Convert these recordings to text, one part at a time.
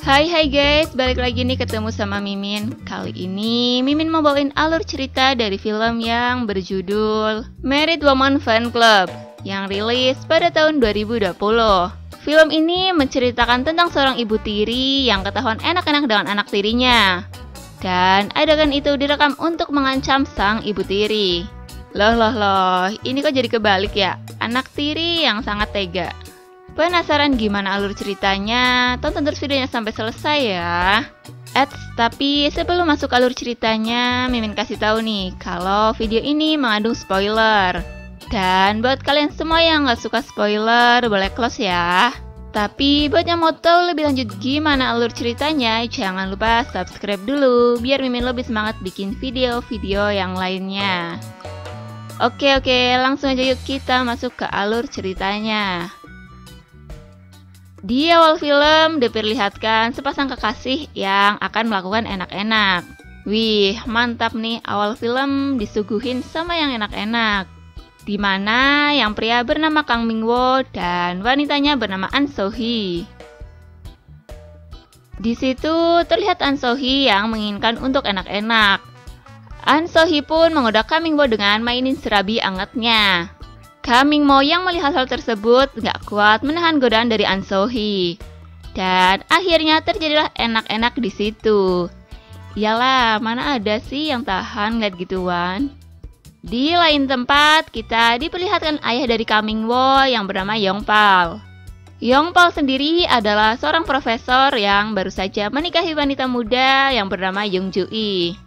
Hai guys, balik lagi nih ketemu sama Mimin. Kali ini Mimin mau bawain alur cerita dari film yang berjudul Married Woman Fan Club yang rilis pada tahun 2020. Film ini menceritakan tentang seorang ibu tiri yang ketahuan enak-enak dengan anak tirinya. Dan adegan itu direkam untuk mengancam sang ibu tiri. Loh, ini kok jadi kebalik ya? Anak tiri yang sangat tega. Penasaran gimana alur ceritanya? Tonton terus videonya sampai selesai ya. Tapi sebelum masuk alur ceritanya, Mimin kasih tahu nih kalau video ini mengandung spoiler. Dan buat kalian semua yang gak suka spoiler, boleh close ya. Tapi buat yang mau tahu lebih lanjut gimana alur ceritanya, jangan lupa subscribe dulu biar Mimin lebih semangat bikin video-video yang lainnya. Oke, langsung aja yuk kita masuk ke alur ceritanya. Di awal film diperlihatkan sepasang kekasih yang akan melakukan enak-enak. Wih, mantap nih, awal film disuguhin sama yang enak-enak. Dimana yang pria bernama Kang Mingwo dan wanitanya bernama An So-hee. Di situ terlihat An So-hee yang menginginkan untuk enak-enak. An So-hee pun menggoda Kang Mingwo dengan mainin serabi angetnya. Kang Mingwo yang melihat hal tersebut gak kuat menahan godaan dari An So-hee. Dan akhirnya terjadilah enak-enak di situ. Iyalah, mana ada sih yang tahan lihat gituan. Di lain tempat, kita diperlihatkan ayah dari Kang Mingwo yang bernama Yongpal. Yongpal sendiri adalah seorang profesor yang baru saja menikahi wanita muda yang bernama Young Ju-i.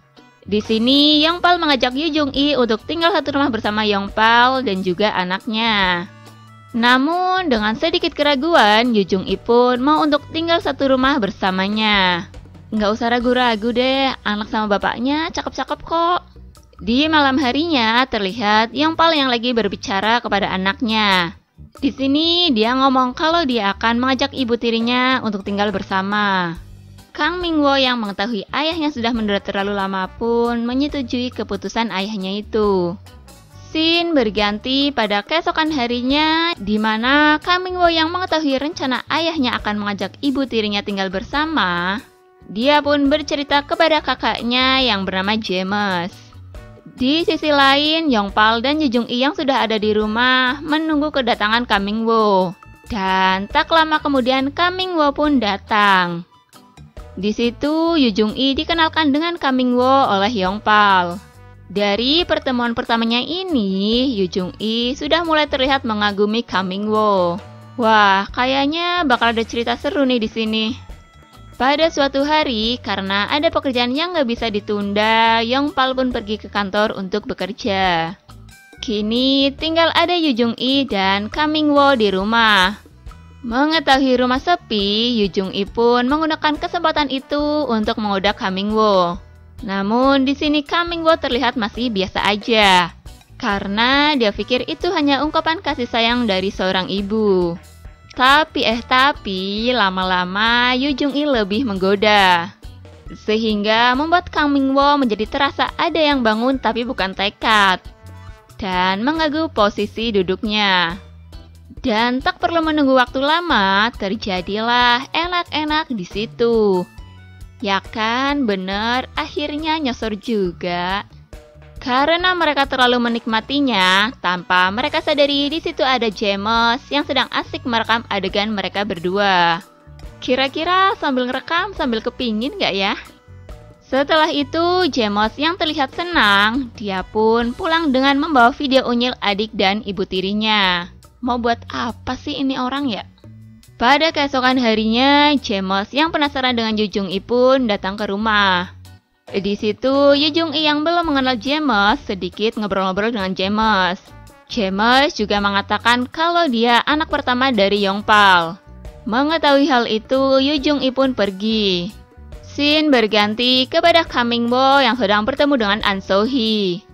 Di sini, Yongpal mengajak Yu Jung-i untuk tinggal satu rumah bersama Yongpal dan juga anaknya. Namun, dengan sedikit keraguan, Yu Jung-i pun mau untuk tinggal satu rumah bersamanya. Nggak usah ragu-ragu deh, anak sama bapaknya cakep-cakep kok. Di malam harinya, terlihat Yongpal yang lagi berbicara kepada anaknya. Di sini, dia ngomong kalau dia akan mengajak ibu tirinya untuk tinggal bersama. Kang Mingwo yang mengetahui ayahnya sudah mendarat terlalu lama pun menyetujui keputusan ayahnya itu. Scene berganti pada keesokan harinya, di mana Kang Mingwo yang mengetahui rencana ayahnya akan mengajak ibu tirinya tinggal bersama. Dia pun bercerita kepada kakaknya yang bernama James. Di sisi lain, Yongpal dan Yu Jung-i yang sudah ada di rumah menunggu kedatangan Kang Mingwo. Dan tak lama kemudian Kang Mingwo pun datang. Di situ, Yu Jung-i dikenalkan dengan Kang Mingwo oleh Yongpal. Dari pertemuan pertamanya ini, Yu Jung-i sudah mulai terlihat mengagumi Kang Mingwo. Wah, kayaknya bakal ada cerita seru nih di sini. Pada suatu hari, karena ada pekerjaan yang nggak bisa ditunda, Yongpal pun pergi ke kantor untuk bekerja. Kini tinggal ada Yu Jung-i dan Kang Mingwo di rumah. Mengetahui rumah sepi, Yu Jung-i pun menggunakan kesempatan itu untuk menggoda Kang Mingwo. Namun di sini Kang Mingwo terlihat masih biasa aja, karena dia pikir itu hanya ungkapan kasih sayang dari seorang ibu. Tapi lama-lama Yu Jung-i lebih menggoda, sehingga membuat Kang Mingwo menjadi terasa ada yang bangun tapi bukan tekad, dan mengganggu posisi duduknya. Dan tak perlu menunggu waktu lama, terjadilah enak-enak di situ. Ya kan, bener, akhirnya nyosor juga. Karena mereka terlalu menikmatinya, tanpa mereka sadari di situ ada James yang sedang asik merekam adegan mereka berdua. Kira-kira sambil ngerekam sambil kepingin gak ya? Setelah itu, James yang terlihat senang, dia pun pulang dengan membawa video unyil adik dan ibu tirinya. Mau buat apa sih ini orang ya? Pada keesokan harinya, James yang penasaran dengan Yu Jung-i pun datang ke rumah. Di situ, Yu Jung-i yang belum mengenal James sedikit ngobrol-ngobrol dengan James. James juga mengatakan kalau dia anak pertama dari Yongpal. Mengetahui hal itu, Yu Jung-i pun pergi. Scene berganti kepada Kang Mingwo yang sedang bertemu dengan An So-hee.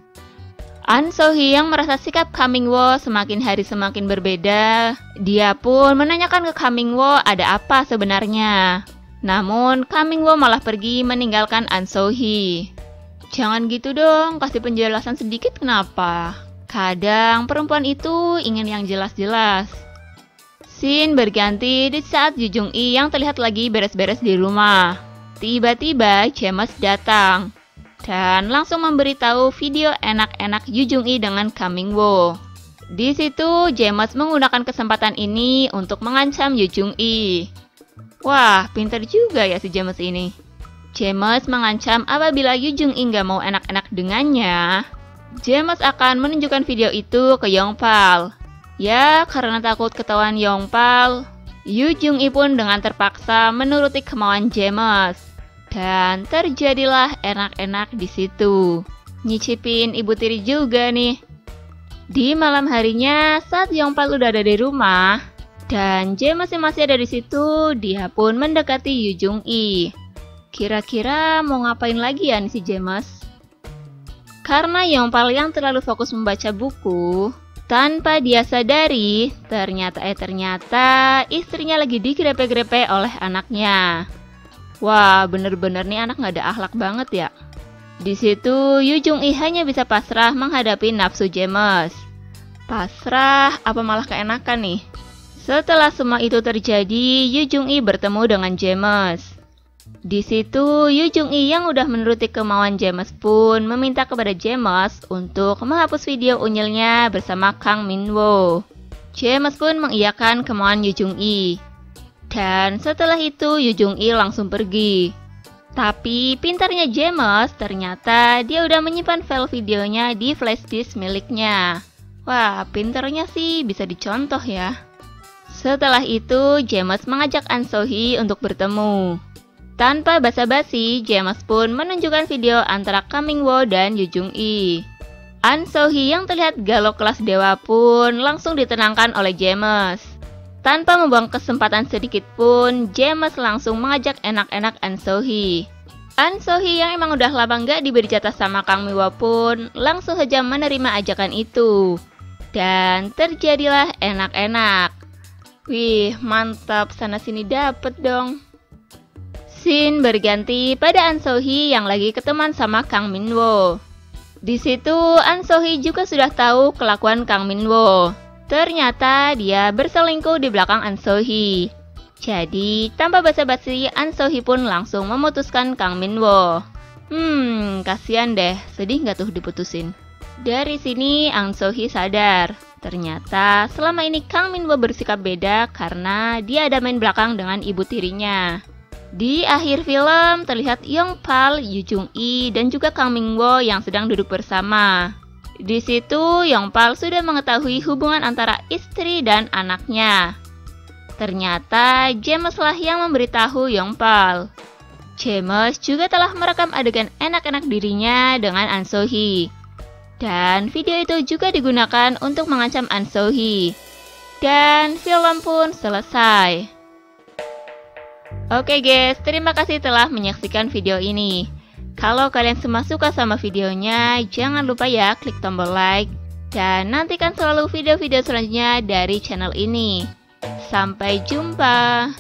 An So-hee yang merasa sikap Kang Mingwo semakin hari semakin berbeda. Dia pun menanyakan ke Kang Mingwo ada apa sebenarnya. Namun Kang Mingwo malah pergi meninggalkan An So-hee. Jangan gitu dong, kasih penjelasan sedikit kenapa? Kadang perempuan itu ingin yang jelas-jelas. Scene berganti di saat Yu Jung-i yang terlihat lagi beres-beres di rumah. Tiba-tiba James datang dan langsung memberitahu video enak-enak Yu Jung-i dengan Kang Min-woo. Di situ James menggunakan kesempatan ini untuk mengancam Yu Jung-i. Wah, pintar juga ya si James ini. James mengancam apabila Yu Jung-i nggak mau enak-enak dengannya, James akan menunjukkan video itu ke Yongpal. Ya, karena takut ketahuan Yongpal, Yu Jung-i pun dengan terpaksa menuruti kemauan James. Dan terjadilah enak-enak di situ. Nyicipin ibu tiri juga nih. Di malam harinya, saat Yongpal udah ada di rumah dan James masih ada di situ, dia pun mendekati Yu Jung-i. Kira-kira mau ngapain lagi ya nih si James? Karena Yongpal yang terlalu fokus membaca buku, tanpa dia sadari, ternyata istrinya lagi digrepe-grepe oleh anaknya. Wah, bener-bener nih anak nggak ada akhlak banget ya. Di situ Yu Jung-i hanya bisa pasrah menghadapi nafsu James. Pasrah apa malah keenakan nih? Setelah semua itu terjadi, Yu Jung-i bertemu dengan James. Di situ Yu Jung-i yang udah menuruti kemauan James pun meminta kepada James untuk menghapus video unyilnya bersama Kang Min-woo. James pun mengiyakan kemauan Yu Jung-i. Dan setelah itu Yu Jung-i langsung pergi. Tapi pintarnya James, ternyata dia udah menyimpan file videonya di flash disk miliknya. Wah, pintarnya sih bisa dicontoh ya. Setelah itu James mengajak An So-hee untuk bertemu. Tanpa basa-basi, James pun menunjukkan video antara Kang Min-woo dan Yu Jung-i. An So-hee yang terlihat galau kelas dewa pun langsung ditenangkan oleh James. Tanpa membuang kesempatan sedikit pun, James langsung mengajak enak-enak An So-hee. An So-hee yang emang udah lama nggak diberi jatah sama Kang Min-woo pun langsung saja menerima ajakan itu. Dan terjadilah enak-enak. Wih, mantap, sana-sini dapet dong. Scene berganti pada An So-hee yang lagi ketemuan sama Kang Min-woo. Di situ An So-hee juga sudah tahu kelakuan Kang Min-woo. Ternyata dia berselingkuh di belakang An So-hee. Jadi tanpa basa-basi An So-hee pun langsung memutuskan Kang Min-woo. Kasihan deh, sedih nggak tuh diputusin. Dari sini An So-hee sadar. Ternyata selama ini Kang Min-woo bersikap beda karena dia ada main belakang dengan ibu tirinya. Di akhir film terlihat Yongpal, Yu Jung-i, dan juga Kang Min-woo yang sedang duduk bersama. Di situ Yongpal sudah mengetahui hubungan antara istri dan anaknya. Ternyata James lah yang memberitahu Yongpal. James juga telah merekam adegan enak-enak dirinya dengan An So-hee. Dan video itu juga digunakan untuk mengancam An So-hee. Dan film pun selesai. Oke guys, terima kasih telah menyaksikan video ini. Kalau kalian semua suka sama videonya, jangan lupa ya klik tombol like. Dan nantikan selalu video-video selanjutnya dari channel ini. Sampai jumpa.